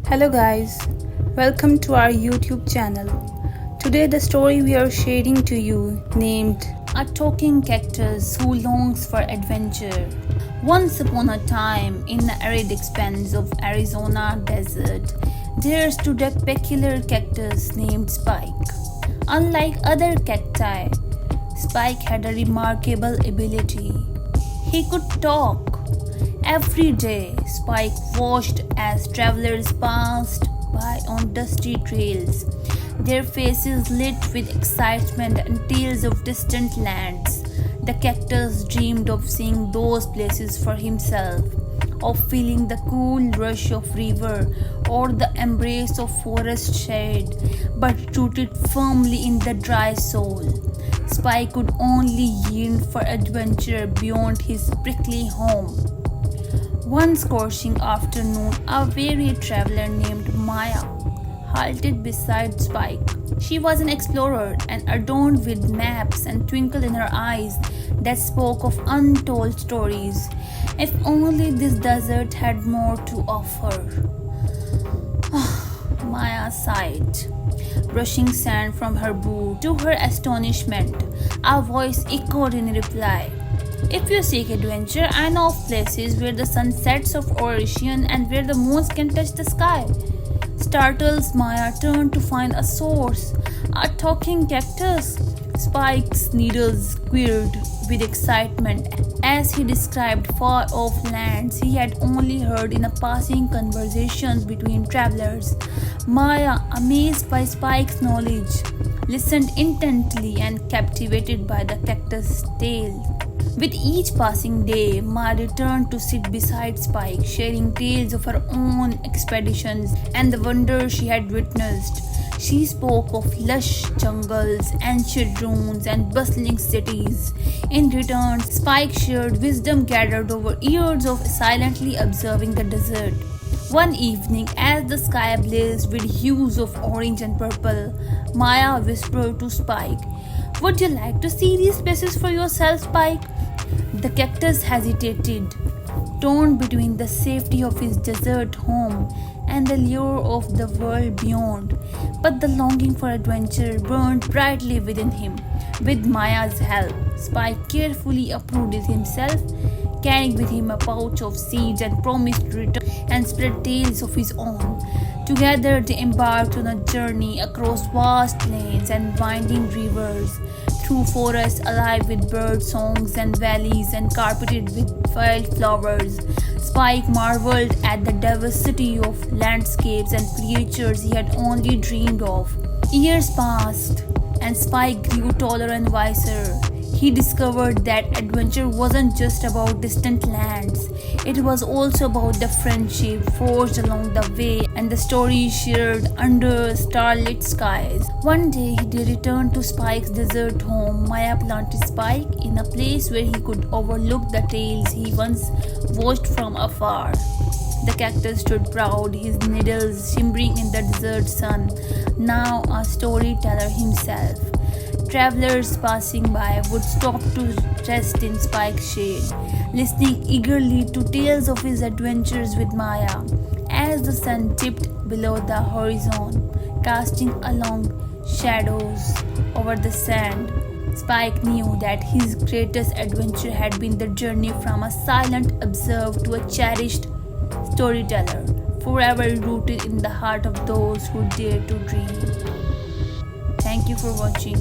Hello guys, welcome to our YouTube channel. Today the story we are sharing to you named A Talking Cactus Who Longs for Adventure. Once upon a time, in the arid expanse of Arizona desert, there stood a peculiar cactus named Spike. Unlike other cacti, Spike had a remarkable ability. He could talk. Every day, Spike watched as travelers passed by on dusty trails, their faces lit with excitement and tales of distant lands. The cactus dreamed of seeing those places for himself, of feeling the cool rush of river or the embrace of forest shade, but rooted firmly in the dry soul. Spike could only yearn for adventure beyond his prickly home. One scorching afternoon, a weary traveler named Maya halted beside Spike. She was an explorer and adorned with maps and twinkle in her eyes that spoke of untold stories. If only this desert had more to offer. Maya sighed, brushing sand from her boot. To her astonishment, a voice echoed in reply. If you seek adventure, I know of places where the sun sets over ocean and where the moons can touch the sky. Startled, Maya turned to find a source, a talking cactus. Spike's needles quivered with excitement as he described far-off lands he had only heard in a passing conversations between travelers. Maya, amazed by Spike's knowledge, listened intently and captivated by the cactus' tale. With each passing day, Maya returned to sit beside Spike, sharing tales of her own expeditions and the wonders she had witnessed. She spoke of lush jungles, ancient ruins, and bustling cities. In return, Spike shared wisdom gathered over years of silently observing the desert. One evening, as the sky blazed with hues of orange and purple, Maya whispered to Spike, "Would you like to see these places for yourself, Spike?" The cactus hesitated, torn between the safety of his desert home and the lure of the world beyond. But the longing for adventure burned brightly within him. With Maya's help, Spike carefully uprooted himself, carrying with him a pouch of seeds and promised to return and spread tales of his own. Together they embarked on a journey across vast plains and winding rivers, through forests alive with bird songs and valleys and carpeted with wildflowers. Spike marveled at the diversity of landscapes and creatures he had only dreamed of. Years passed, and Spike grew taller and wiser. He discovered that adventure wasn't just about distant lands. It was also about the friendship forged along the way and the stories shared under starlit skies. One day he returned to Spike's desert home. Maya planted Spike in a place where he could overlook the tales he once watched from afar. The cactus stood proud, his needles shimmering in the desert sun, now a storyteller himself. Travelers passing by would stop to rest in Spike's shade, listening eagerly to tales of his adventures with Maya. As the sun dipped below the horizon, casting long shadows over the sand, Spike knew that his greatest adventure had been the journey from a silent observer to a cherished storyteller, forever rooted in the heart of those who dare to dream. Thank you for watching.